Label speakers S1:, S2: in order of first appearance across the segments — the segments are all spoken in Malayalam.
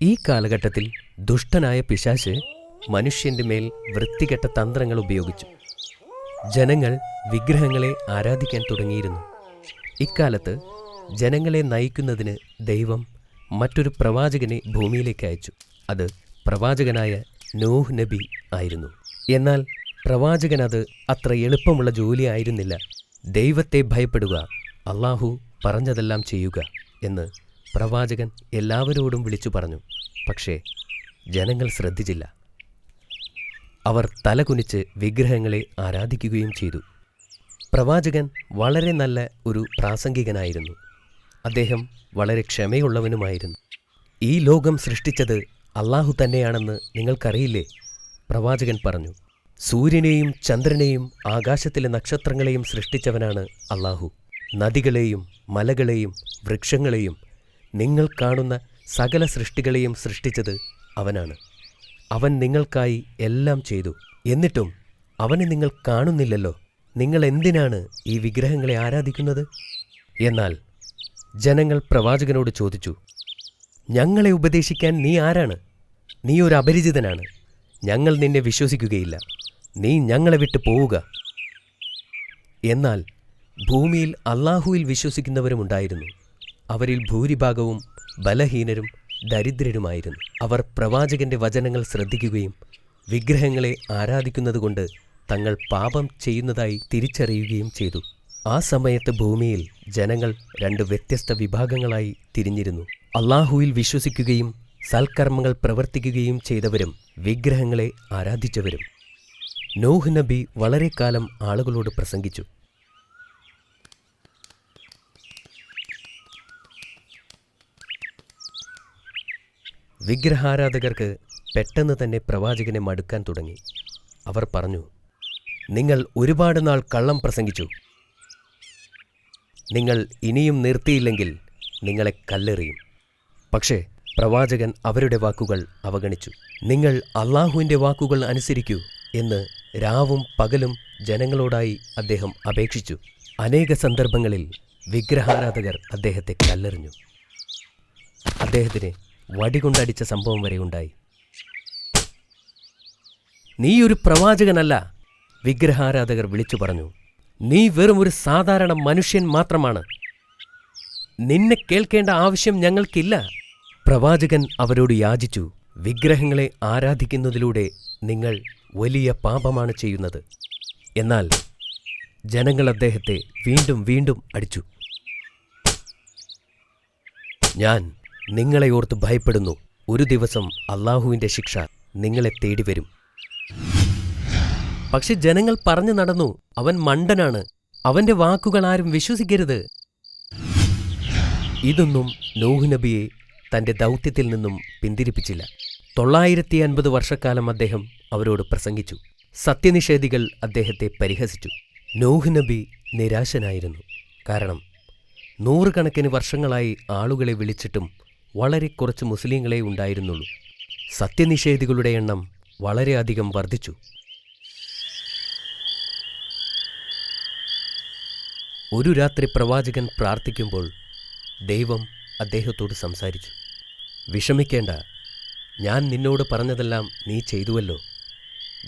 S1: ഈ കാലഘട്ടത്തിൽ ദുഷ്ടനായ പിശാച് മനുഷ്യന്റെ മേൽ വൃത്തികെട്ട തന്ത്രങ്ങൾ ഉപയോഗിച്ചു. ജനങ്ങൾ വിഗ്രഹങ്ങളെ ആരാധിക്കാൻ തുടങ്ങിയിരുന്നു. ഇക്കാലത്ത് ജനങ്ങളെ നയിക്കുന്നതിന് ദൈവം മറ്റൊരു പ്രവാചകനെ ഭൂമിയിലേക്ക് അയച്ചു. അത് പ്രവാചകനായ നോഹ് നബി ആയിരുന്നു. എന്നാൽ പ്രവാചകൻ അത് അത്ര എളുപ്പമുള്ള ജോലിയായിരുന്നില്ല. ദൈവത്തെ ഭയപ്പെടുക, അള്ളാഹു പറഞ്ഞതെല്ലാം ചെയ്യുക എന്ന് പ്രവാചകൻ എല്ലാവരോടും വിളിച്ചു പറഞ്ഞു. പക്ഷേ ജനങ്ങൾ ശ്രദ്ധിച്ചില്ല. അവർ തലകുനിച്ച് വിഗ്രഹങ്ങളെ ആരാധിക്കുകയും ചെയ്തു. പ്രവാചകൻ വളരെ നല്ല ഒരു പ്രാസംഗികനായിരുന്നു. അദ്ദേഹം വളരെ ക്ഷമയുള്ളവനുമായിരുന്നു. ഈ ലോകം സൃഷ്ടിച്ചത് അള്ളാഹു തന്നെയാണെന്ന് നിങ്ങൾക്കറിയില്ലേ? പ്രവാചകൻ പറഞ്ഞു. സൂര്യനെയും ചന്ദ്രനെയും ആകാശത്തിലെ നക്ഷത്രങ്ങളെയും സൃഷ്ടിച്ചവനാണ് അള്ളാഹു. നദികളെയും മലകളെയും വൃക്ഷങ്ങളെയും നിങ്ങൾ കാണുന്ന സകല സൃഷ്ടികളെയും സൃഷ്ടിച്ചത് അവനാണ്. അവൻ നിങ്ങൾക്കായി എല്ലാം ചെയ്തു. എന്നിട്ടും അവനെ നിങ്ങൾ കാണുന്നില്ലല്ലോ. നിങ്ങൾ എന്തിനാണ് ഈ വിഗ്രഹങ്ങളെ ആരാധിക്കുന്നത്? എന്നാൽ ജനങ്ങൾ പ്രവാചകനോട് ചോദിച്ചു, ഞങ്ങളെ ഉപദേശിക്കാൻ നീ ആരാണ്? നീ ഒരു അപരിചിതനാണ്. ഞങ്ങൾ നിന്നെ വിശ്വസിക്കുകയില്ല. നീ ഞങ്ങളെ വിട്ടു പോവുക. എന്നാൽ ഭൂമിയിൽ അള്ളാഹുവിൽ വിശ്വസിക്കുന്നവരുമുണ്ടായിരുന്നു. അവരിൽ ഭൂരിഭാഗവും ബലഹീനരും ദരിദ്രരുമായിരുന്നു. അവർ പ്രവാചകന്റെ വചനങ്ങൾ ശ്രദ്ധിക്കുകയും വിഗ്രഹങ്ങളെ ആരാധിക്കുന്നതുകൊണ്ട് തങ്ങൾ പാപം ചെയ്യുന്നതായി തിരിച്ചറിയുകയും ചെയ്തു. ആ സമയത്ത് ഭൂമിയിൽ ജനങ്ങൾ രണ്ട് വ്യത്യസ്ത വിഭാഗങ്ങളായി തിരിഞ്ഞിരുന്നു. അള്ളാഹുവിൽ വിശ്വസിക്കുകയും സൽക്കർമ്മങ്ങൾ പ്രവർത്തിക്കുകയും ചെയ്തവരും വിഗ്രഹങ്ങളെ ആരാധിച്ചവരും. നോഹ് നബി വളരെ കാലം ആളുകളോട് പ്രസംഗിച്ചു. വിഗ്രഹാരാധകർക്ക് പെട്ടെന്ന് തന്നെ പ്രവാചകനെ മടുക്കാൻ തുടങ്ങി. അവർ പറഞ്ഞു, നിങ്ങൾ ഒരുപാട് നാൾ കള്ളം പ്രസംഗിച്ചു. നിങ്ങൾ ഇനിയും നിർത്തിയില്ലെങ്കിൽ നിങ്ങളെ കല്ലെറിയും. പക്ഷേ പ്രവാചകൻ അവരുടെ വാക്കുകൾ അവഗണിച്ചു. നിങ്ങൾ അള്ളാഹുവിൻ്റെ വാക്കുകൾ അനുസരിക്കൂ എന്ന് രാവും പകലും ജനങ്ങളോടായി അദ്ദേഹം അപേക്ഷിച്ചു. അനേക സന്ദർഭങ്ങളിൽ വിഗ്രഹാരാധകർ അദ്ദേഹത്തെ കല്ലെറിഞ്ഞു. അദ്ദേഹത്തിനെ വടികൊണ്ടടിച്ച സംഭവം വരെ ഉണ്ടായി. നീ ഒരു പ്രവാചകനല്ല, വിഗ്രഹാരാധകർ വിളിച്ചു പറഞ്ഞു. നീ വെറും ഒരു സാധാരണ മനുഷ്യൻ മാത്രമാണ്. നിന്നെ കേൾക്കേണ്ട ആവശ്യം ഞങ്ങൾക്കില്ല. പ്രവാചകൻ അവരോട് യാചിച്ചു, വിഗ്രഹങ്ങളെ ആരാധിക്കുന്നതിലൂടെ നിങ്ങൾ വലിയ പാപമാണ് ചെയ്യുന്നത്. എന്നാൽ ജനങ്ങൾ അദ്ദേഹത്തെ വീണ്ടും വീണ്ടും അടിച്ചു. ഞാൻ നിങ്ങളെ ഓർത്ത് ഭയപ്പെടുന്നു. ഒരു ദിവസം അള്ളാഹുവിൻ്റെ ശിക്ഷ നിങ്ങളെ തേടി വരും. പക്ഷെ ജനങ്ങൾ പറഞ്ഞു നടന്നു, അവൻ മണ്ടനാണ്, അവന്റെ വാക്കുകൾ ആരും വിശ്വസിക്കരുത്. ഇതൊന്നും നോഹ് നബിയെ തന്റെ ദൗത്യത്തിൽ നിന്നും പിന്തിരിപ്പിച്ചില്ല. 950 വർഷക്കാലം അദ്ദേഹം അവരോട് പ്രസംഗിച്ചു. സത്യനിഷേധികൾ അദ്ദേഹത്തെ പരിഹസിച്ചു. നോഹ് നബി നിരാശനായിരുന്നു. കാരണം 100 കണക്കിന് വർഷങ്ങളായി ആളുകളെ വിളിച്ചിട്ടും വളരെ കുറച്ച് മുസ്ലിങ്ങളെ ഉണ്ടായിരുന്നുള്ളൂ. സത്യനിഷേധികളുടെ എണ്ണം വളരെയധികം വർദ്ധിച്ചു. ഒരു രാത്രി പ്രവാചകൻ പ്രാർത്ഥിക്കുമ്പോൾ ദൈവം അദ്ദേഹത്തോട് സംസാരിച്ചു. വിഷമിക്കേണ്ട, ഞാൻ നിന്നോട് പറഞ്ഞതെല്ലാം നീ ചെയ്തുവല്ലോ.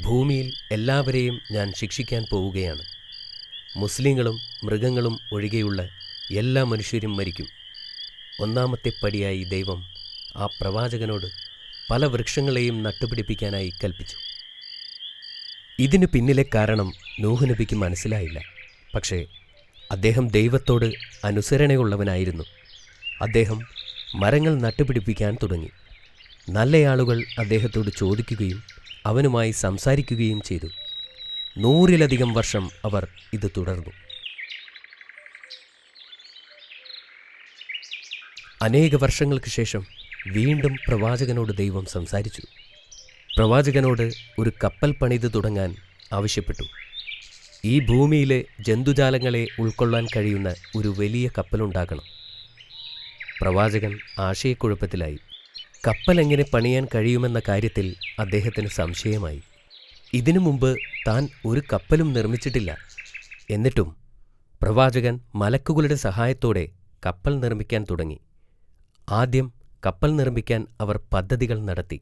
S1: ഭൂമിയിൽ എല്ലാവരെയും ഞാൻ ശിക്ഷിക്കാൻ പോവുകയാണ്. മുസ്ലിങ്ങളും മൃഗങ്ങളും ഒഴികെയുള്ള എല്ലാ മനുഷ്യരും മരിക്കും. ഒന്നാമത്തെ പടിയായി ദൈവം ആ പ്രവാചകനോട് പല വൃക്ഷങ്ങളെയും നട്ടുപിടിപ്പിക്കാനായി കൽപ്പിച്ചു. ഇതിനു പിന്നിലെ കാരണം നോഹ് നബിക്ക് മനസ്സിലായില്ല. പക്ഷേ അദ്ദേഹം ദൈവത്തോട് അനുസരണയുള്ളവനായിരുന്നു. അദ്ദേഹം മരങ്ങൾ നട്ടുപിടിപ്പിക്കാൻ തുടങ്ങി. നല്ലയാളുകൾ അദ്ദേഹത്തോട് ചോദിക്കുകയും അവനുമായി സംസാരിക്കുകയും ചെയ്തു. 100-ലധികം വർഷം അവർ ഇത് തുടർന്നു. അനേക വർഷങ്ങൾക്ക് ശേഷം വീണ്ടും പ്രവാചകനോട് ദൈവം സംസാരിച്ചു. പ്രവാചകനോട് ഒരു കപ്പൽ പണിത് തുടങ്ങാൻ ആവശ്യപ്പെട്ടു. ഈ ഭൂമിയിലെ ജന്തുജാലങ്ങളെ ഉൾക്കൊള്ളാൻ കഴിയുന്ന ഒരു വലിയ കപ്പലുണ്ടാക്കണം. പ്രവാചകൻ ആശയക്കുഴപ്പത്തിലായി. കപ്പൽ എങ്ങനെ പണിയാൻ കഴിയുമെന്ന കാര്യത്തിൽ അദ്ദേഹത്തിന് സംശയമായി. ഇതിനു മുമ്പ് താൻ ഒരു കപ്പലും നിർമ്മിച്ചിട്ടില്ല. എന്നിട്ടും പ്രവാചകൻ മലക്കുകളുടെ സഹായത്തോടെ കപ്പൽ നിർമ്മിക്കാൻ തുടങ്ങി. ആദ്യം കപ്പൽ നിർമ്മിക്കാൻ അവർ പദ്ധതികൾ നടത്തി.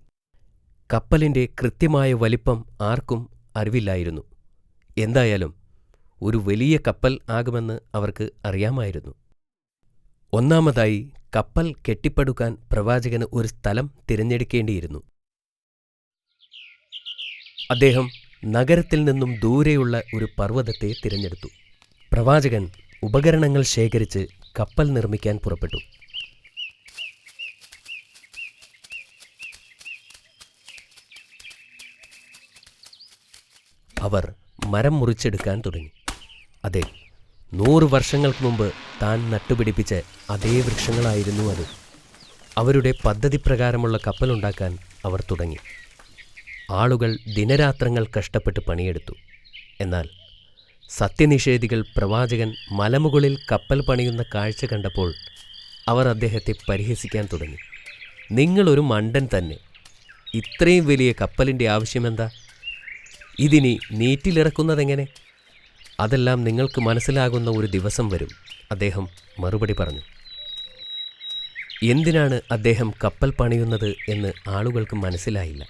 S1: കപ്പലിന്റെ കൃത്യമായ വലിപ്പം ആർക്കും അറിവില്ലായിരുന്നു. എന്തായാലും ഒരു വലിയ കപ്പൽ ആകുമെന്ന് അവർക്ക് അറിയാമായിരുന്നു. ഒന്നാമതായി കപ്പൽ കെട്ടിപ്പടുക്കാൻ പ്രവാചകന് ഒരു സ്ഥലം തിരഞ്ഞെടുക്കേണ്ടിയിരുന്നു. അദ്ദേഹം നഗരത്തിൽ നിന്നും ദൂരെയുള്ള ഒരു പർവ്വതത്തെ തിരഞ്ഞെടുത്തു. പ്രവാചകൻ ഉപകരണങ്ങൾ ശേഖരിച്ച് കപ്പൽ നിർമ്മിക്കാൻ പുറപ്പെട്ടു. അവർ മരം മുറിച്ചെടുക്കാൻ തുടങ്ങി. അതെ, 100 വർഷങ്ങൾക്ക് മുമ്പ് താൻ നട്ടുപിടിപ്പിച്ച അതേ വൃക്ഷങ്ങളായിരുന്നു അത്. അവരുടെ പദ്ധതി പ്രകാരമുള്ള കപ്പലുണ്ടാക്കാൻ അവർ തുടങ്ങി. ആളുകൾ ദിനരാത്രങ്ങൾ കഷ്ടപ്പെട്ട് പണിയെടുത്തു. എന്നാൽ സത്യനിഷേധികൾ പ്രവാചകൻ മലമുകളിൽ കപ്പൽ പണിയുന്ന കാഴ്ച കണ്ടപ്പോൾ അവർ അദ്ദേഹത്തെ പരിഹസിക്കാൻ തുടങ്ങി. നിങ്ങളൊരു മണ്ടൻ തന്നെ, ഇത്രയും വലിയ കപ്പലിൻ്റെ ആവശ്യമെന്താ? ഇതിനി നീറ്റിലിറക്കുന്നതെങ്ങനെ? അതെല്ലാം നിങ്ങൾക്ക് മനസ്സിലാകുന്ന ഒരു ദിവസം വരും, അദ്ദേഹം മറുപടി പറഞ്ഞു. എന്തിനാണ് അദ്ദേഹം കപ്പൽ പണിയുന്നത് എന്ന് ആളുകൾക്ക് മനസ്സിലായില്ല.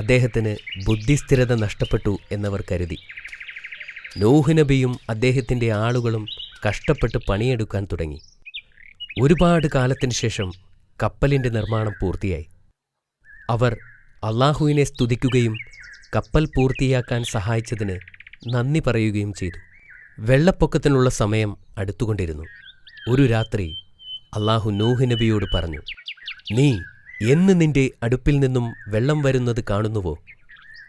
S1: അദ്ദേഹത്തിന് ബുദ്ധിസ്ഥിരത നഷ്ടപ്പെട്ടു എന്നവർ കരുതി. നൂഹ് നബിയും അദ്ദേഹത്തിൻ്റെ ആളുകളും കഷ്ടപ്പെട്ട് പണിയെടുക്കാൻ തുടങ്ങി. ഒരുപാട് കാലത്തിന് ശേഷം കപ്പലിൻ്റെ നിർമ്മാണം പൂർത്തിയായി. അവർ അള്ളാഹുവിനെ സ്തുതിക്കുകയും കപ്പൽ പൂർത്തിയാക്കാൻ സഹായിച്ചതിന് നന്ദി പറയുകയും ചെയ്തു. വെള്ളപ്പൊക്കത്തിനുള്ള സമയം അടുത്തുകൊണ്ടിരുന്നു. ഒരു രാത്രി അള്ളാഹു നൂഹ് നബിയോട് പറഞ്ഞു, നീ എന്ന് നിന്റെ അടുപ്പിൽ നിന്നും വെള്ളം വരുന്നത് കാണുന്നുവോ,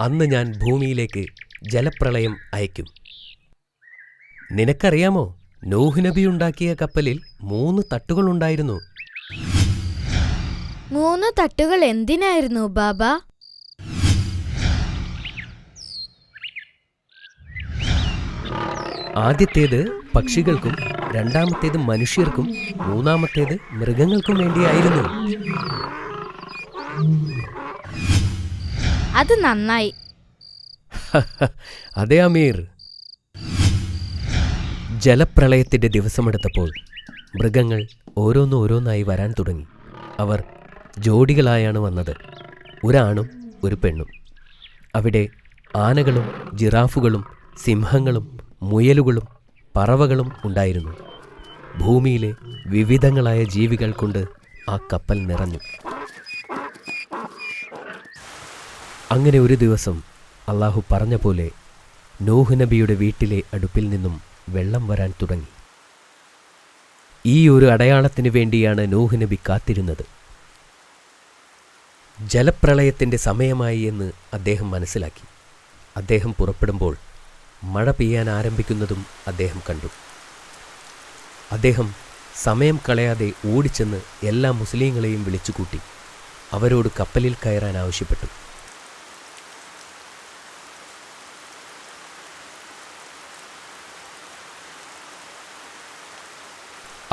S1: അന്ന് ഞാൻ ഭൂമിയിലേക്ക് ജലപ്രളയം അയക്കും. നിനക്കറിയാമോ, നൂഹ് നബി ഉണ്ടാക്കിയ കപ്പലിൽ 3 തട്ടുകളുണ്ടായിരുന്നു.
S2: 3 തട്ടുകൾ എന്തിനായിരുന്നു ബാബ?
S1: ആദ്യത്തേത് പക്ഷികൾക്കും, രണ്ടാമത്തേത് മനുഷ്യർക്കും, മൂന്നാമത്തേത് മൃഗങ്ങൾക്കും വേണ്ടിയായിരുന്നു.
S2: അത് നന്നായി.
S1: അതെ അമീർ. ജലപ്രളയത്തിന്റെ ദിവസമെടുത്തപ്പോൾ മൃഗങ്ങൾ ഓരോന്നോരോന്നായി വരാൻ തുടങ്ങി. അവർ ജോഡികളായാണ് വന്നത്, ഒരാണും ഒരു പെണ്ണും. അവിടെ ആനകളും ജിറാഫുകളും സിംഹങ്ങളും മുയലുകളും പറവകളും ഉണ്ടായിരുന്നു. ഭൂമിയിലെ വിവിധങ്ങളായ ജീവികൾ കൊണ്ട് ആ കപ്പൽ നിറഞ്ഞു. അങ്ങനെ ഒരു ദിവസം അള്ളാഹു പറഞ്ഞ പോലെ നൂഹ് നബിയുടെ വീട്ടിലെ അടുപ്പിൽ നിന്നും വെള്ളം വരാൻ തുടങ്ങി. ഈ ഒരു അടയാളത്തിന് വേണ്ടിയാണ് നൂഹ് നബി കാത്തിരുന്നത്. ജലപ്രളയത്തിൻ്റെ സമയമായി എന്ന് അദ്ദേഹം മനസ്സിലാക്കി. അദ്ദേഹം പുറപ്പെടുമ്പോൾ മഴ പെയ്യാൻ ആരംഭിക്കുന്നതും അദ്ദേഹം കണ്ടു. അദ്ദേഹം സമയം കളയാതെ ഓടിച്ചെന്ന് എല്ലാ മുസ്ലിങ്ങളെയും വിളിച്ചുകൂട്ടി അവരോട് കപ്പലിൽ കയറാൻ ആവശ്യപ്പെട്ടു.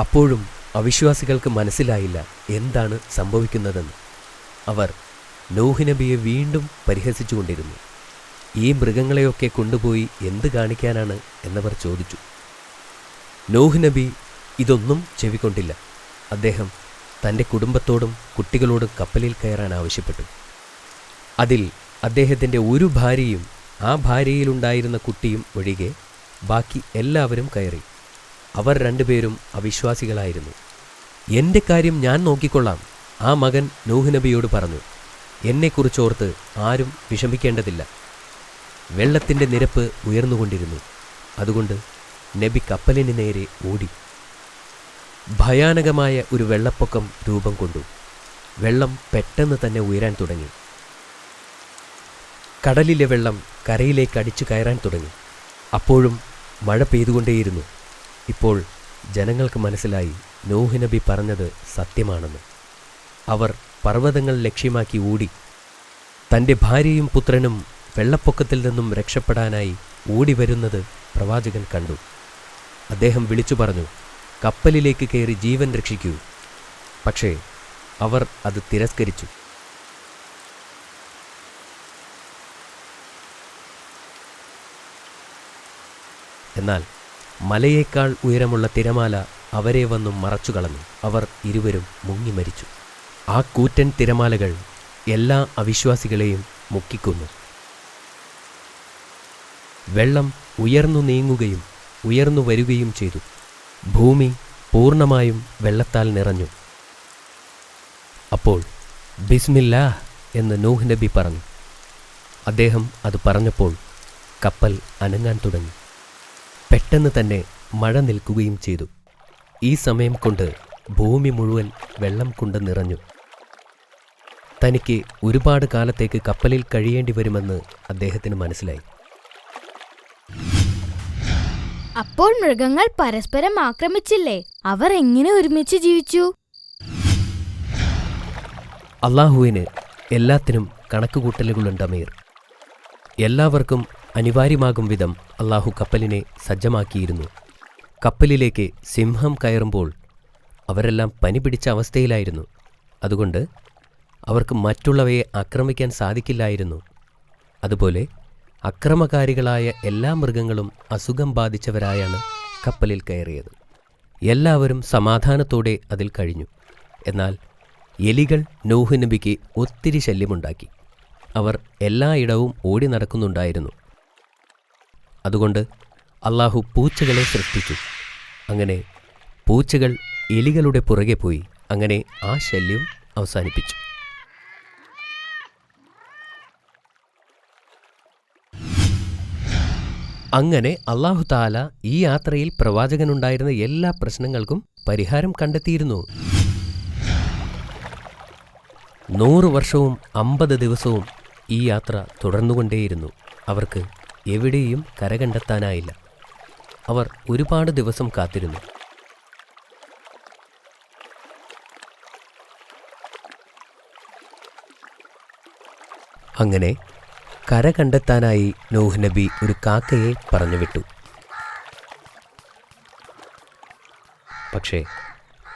S1: അപ്പോഴും അവിശ്വാസികൾക്ക് മനസ്സിലായില്ല എന്താണ് സംഭവിക്കുന്നതെന്ന്. അവർ നൂഹ് നബിയെ വീണ്ടും പരിഹസിച്ചുകൊണ്ടിരുന്നു. ഈ മൃഗങ്ങളെയൊക്കെ കൊണ്ടുപോയി എന്ത് കാണിക്കാനാണ് എന്നവർ ചോദിച്ചു. നൂഹ് നബി ഇതൊന്നും ചെവിക്കൊണ്ടില്ല. അദ്ദേഹം തൻ്റെ കുടുംബത്തോടും കുട്ടികളോടും കപ്പലിൽ കയറാൻ ആവശ്യപ്പെട്ടു. അതിൽ അദ്ദേഹത്തിൻ്റെ ഒരു ഭാര്യയും ആ ഭാര്യയിലുണ്ടായിരുന്ന കുട്ടിയും ഒഴികെ ബാക്കി എല്ലാവരും കയറി. അവർ രണ്ടുപേരും അവിശ്വാസികളായിരുന്നു. എൻ്റെ കാര്യം ഞാൻ നോക്കിക്കൊള്ളാം, ആ മകൻ നൂഹ് നബിയോട് പറഞ്ഞു. എന്നെക്കുറിച്ചോർത്ത് ആരും വിഷമിക്കേണ്ടതില്ല. വെള്ളത്തിൻ്റെ നിരപ്പ് ഉയർന്നുകൊണ്ടിരുന്നു. അതുകൊണ്ട് നബി കപ്പലിന് നേരെ ഓടി. ഭയാനകമായ ഒരു വെള്ളപ്പൊക്കം രൂപം കൊണ്ടു. വെള്ളം പെട്ടെന്ന് തന്നെ ഉയരാൻ തുടങ്ങി. കടലിലെ വെള്ളം കരയിലേക്ക് അടിച്ചു കയറാൻ തുടങ്ങി. അപ്പോഴും മഴ പെയ്തുകൊണ്ടേയിരുന്നു. ഇപ്പോൾ ജനങ്ങൾക്ക് മനസ്സിലായി നൂഹ് നബി പറഞ്ഞത് സത്യമാണെന്ന്. അവർ പർവ്വതങ്ങൾ ലക്ഷ്യമാക്കി ഓടി. തൻ്റെ ഭാര്യയും പുത്രനും വെള്ളപ്പൊക്കത്തിൽ നിന്നും രക്ഷപ്പെടാനായി ഓടി വരുന്നത് പ്രവാചകൻ കണ്ടു. അദ്ദേഹം വിളിച്ചു പറഞ്ഞു, കപ്പലിലേക്ക് കയറി ജീവൻ രക്ഷിക്കൂ. പക്ഷേ അവർ അത് തിരസ്കരിച്ചു. എന്നാൽ മലയേക്കാൾ ഉയരമുള്ള തിരമാല അവരെ വന്നും മറച്ചു കളഞ്ഞു. അവർ ഇരുവരും മുങ്ങി മരിച്ചു. ആ കൂറ്റൻ തിരമാലകൾ എല്ലാ അവിശ്വാസികളെയും മുക്കിക്കൊന്നു. വെള്ളം ഉയർന്നു നീങ്ങുകയും ഉയർന്നു വരികയും ചെയ്തു. ഭൂമി പൂർണ്ണമായും വെള്ളത്താൽ നിറഞ്ഞു. അപ്പോൾ ബിസ്മില്ലാഹ് എന്ന് നൂഹ് നബി പറഞ്ഞു. അദ്ദേഹം അത് പറഞ്ഞപ്പോൾ കപ്പൽ അനങ്ങാൻ തുടങ്ങി. പെട്ടെന്ന് തന്നെ മഴ നിൽക്കുകയും ചെയ്തു. ഈ സമയം കൊണ്ട് ഭൂമി മുഴുവൻ വെള്ളം കൊണ്ട് നിറഞ്ഞു. തനിക്ക് ഒരുപാട് കാലത്തേക്ക് കപ്പലിൽ കഴിയേണ്ടി വരുമെന്ന് അദ്ദേഹത്തിന് മനസ്സിലായി.
S2: അപ്പോൾ മൃഗങ്ങൾ പരസ്പരം ആക്രമിച്ചില്ലേ? അവർ എങ്ങനെ ഒരുമിച്ച് ജീവിച്ചു?
S1: അള്ളാഹുവിന് എല്ലാത്തിനും കണക്കുകൂട്ടലുകളുണ്ട് അമീർ. എല്ലാവർക്കും അനിവാര്യമാകും വിധം അള്ളാഹു കപ്പലിനെ സജ്ജമാക്കിയിരുന്നു. കപ്പലിലേക്ക് സിംഹം കയറുമ്പോൾ അവരെല്ലാം പനി പിടിച്ച അവസ്ഥയിലായിരുന്നു. അതുകൊണ്ട് അവർക്ക് മറ്റുള്ളവയെ ആക്രമിക്കാൻ സാധിക്കില്ലായിരുന്നു. അതുപോലെ അക്രമകാരികളായ എല്ലാ മൃഗങ്ങളും അസുഖം ബാധിച്ചവരായാണ് കപ്പലിൽ കയറിയത്. എല്ലാവരും സമാധാനത്തോടെ അതിൽ കഴിഞ്ഞു. എന്നാൽ എലികൾ നൂഹ് നബിക്ക് ഒത്തിരി ശല്യമുണ്ടാക്കി. അവർ എല്ലായിടവും ഓടി നടക്കുന്നുണ്ടായിരുന്നു. അതുകൊണ്ട് അള്ളാഹു പൂച്ചകളെ സൃഷ്ടിച്ചു. അങ്ങനെ പൂച്ചകൾ എലികളുടെ പുറകെ പോയി. അങ്ങനെ ആ ശല്യം അവസാനിപ്പിച്ചു. അങ്ങനെ അള്ളാഹു താല ഈ യാത്രയിൽ പ്രവാചകനുണ്ടായിരുന്ന എല്ലാ പ്രശ്നങ്ങൾക്കും പരിഹാരം കണ്ടെത്തിയിരുന്നു. 100 വർഷവും 50 ദിവസവും ഈ യാത്ര തുടർന്നുകൊണ്ടേയിരുന്നു. അവർക്ക് എവിടെയും കരകണ്ടെത്താനായില്ല. അവർ ഒരുപാട് ദിവസം കാത്തിരുന്നു. അങ്ങനെ കര കണ്ടെത്താനായി നൂഹ് നബി ഒരു കാക്കയെ പറഞ്ഞുവിട്ടു. പക്ഷേ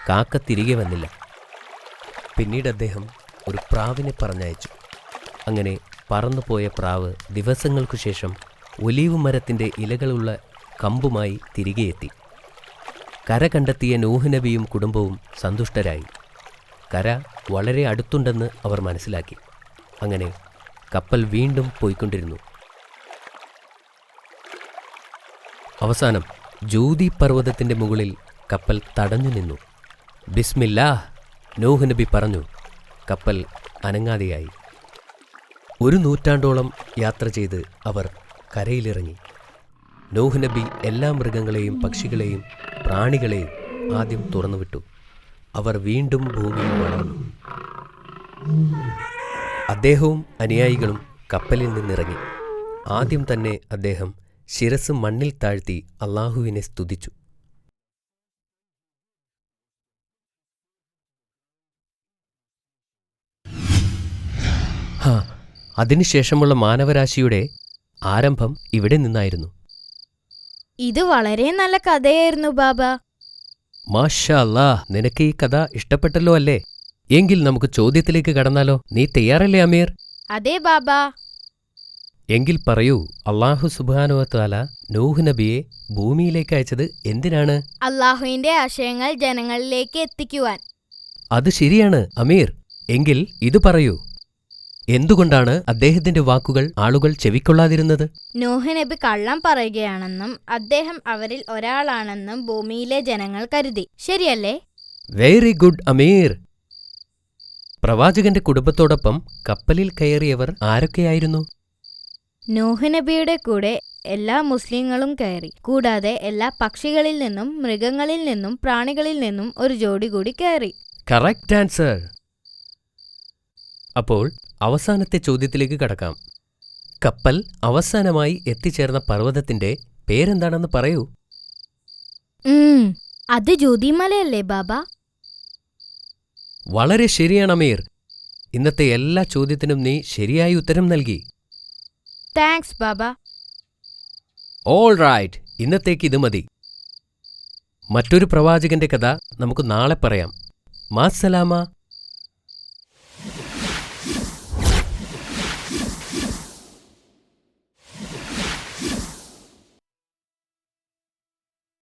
S1: കാക്ക തിരികെ വന്നില്ല. പിന്നീട് അദ്ദേഹം ഒരു പ്രാവിനെ പറഞ്ഞയച്ചു. അങ്ങനെ പറന്നുപോയ പ്രാവ് ദിവസങ്ങൾക്കു ശേഷം ഒലീവ് മരത്തിൻ്റെ ഇലകളുള്ള കമ്പുമായി തിരികെ എത്തി. കര കണ്ടെത്തിയ നൂഹ് നബിയും കുടുംബവും സന്തുഷ്ടരായി. കര വളരെ അടുത്തുണ്ടെന്ന് അവർ മനസ്സിലാക്കി. അങ്ങനെ കപ്പൽ വീണ്ടും പോയിക്കൊണ്ടിരുന്നു. അവസാനം ജൂതി പർവ്വതത്തിൻ്റെ മുകളിൽ കപ്പൽ തടഞ്ഞു നിന്നു. ബിസ്മില്ലാഹ് നൂഹ് നബി പറഞ്ഞു. കപ്പൽ അനങ്ങാതെയായി. 1 നൂറ്റാണ്ടോളം യാത്ര ചെയ്ത് അവർ കരയിലിറങ്ങി. നൂഹ് നബി എല്ലാ മൃഗങ്ങളെയും പക്ഷികളെയും പ്രാണികളെയും ആദ്യം തുറന്നുവിട്ടു. അവർ വീണ്ടും ഭൂമിയിൽ വളർന്നു. അദ്ദേഹവും അനുയായികളും കപ്പലിൽ നിന്നിറങ്ങി. ആദ്യം തന്നെ അദ്ദേഹം ശിരസ് മണ്ണിൽ താഴ്ത്തി അള്ളാഹുവിനെ സ്തുതിച്ചു. അതിനുശേഷമുള്ള മാനവരാശിയുടെ ആരംഭം ഇവിടെ നിന്നായിരുന്നു.
S2: ഇത് വളരെ നല്ല കഥയായിരുന്നു ബാബ.
S1: മാഷാ അല്ലാഹ്, നിനക്ക് ഈ കഥ ഇഷ്ടപ്പെട്ടല്ലോ അല്ലേ? എങ്കിൽ നമുക്ക് ചോദ്യത്തിലേക്ക് കടന്നാലോ? നീ തയ്യാറല്ലേ അമീർ?
S2: അതെ ബാബ.
S1: എങ്കിൽ പറയൂ, അള്ളാഹു സുബ്ഹാനഹു വ തആല നൂഹ് നബിയെ ഭൂമിയിലേക്ക് അയച്ചത് എന്തിനാണ്?
S2: അള്ളാഹുവിന്റെ ആശയങ്ങൾ ജനങ്ങളിലേക്ക് എത്തിക്കുവാൻ.
S1: അത് ശരിയാണ് അമീർ. എങ്കിൽ ഇത് പറയൂ, എന്തുകൊണ്ടാണ് അദ്ദേഹത്തിന്റെ വാക്കുകൾ ആളുകൾ ചെവിക്കൊള്ളാതിരുന്നത്?
S2: നൂഹ് നബി കള്ളം പറയുകയാണെന്നും അദ്ദേഹം അവരിൽ ഒരാളാണെന്നും ഭൂമിയിലെ ജനങ്ങൾ കരുതി. ശരിയല്ലേ?
S1: വെരി ഗുഡ് അമീർ. പ്രവാചകന്റെ കുടുംബത്തോടൊപ്പം കപ്പലിൽ കയറിയവർ ആരൊക്കെയായിരുന്നു?
S2: നൂഹ് നബിയുടെ കൂടെ എല്ലാ മുസ്ലിങ്ങളും കയറി. കൂടാതെ എല്ലാ പക്ഷികളിൽ നിന്നും മൃഗങ്ങളിൽ നിന്നും പ്രാണികളിൽ നിന്നും ഒരു ജോഡി കൂടി കയറി.
S1: Correct answer. അപ്പോൾ അവസാനത്തെ ചോദ്യത്തിലേക്ക് കടക്കാം. കപ്പൽ അവസാനമായി എത്തിച്ചേർന്ന പർവ്വതത്തിന്റെ പേരെന്താണെന്ന് പറയൂ.
S2: അത് ജ്യോതിമലയല്ലേ ബാബ?
S1: വളരെ ശരിയാണ് അമീർ. ഇന്നത്തെ എല്ലാ ചോദ്യത്തിനും നീ ശരിയായി ഉത്തരം നൽകി.
S2: താങ്ക്സ് ബാബ.
S1: ഓൾ റൈറ്റ്, ഇന്നത്തേക്ക് ഇത് മതി. മറ്റൊരു പ്രവാചകന്റെ കഥ നമുക്ക് നാളെ പറയാം. മാസ്സലാമ.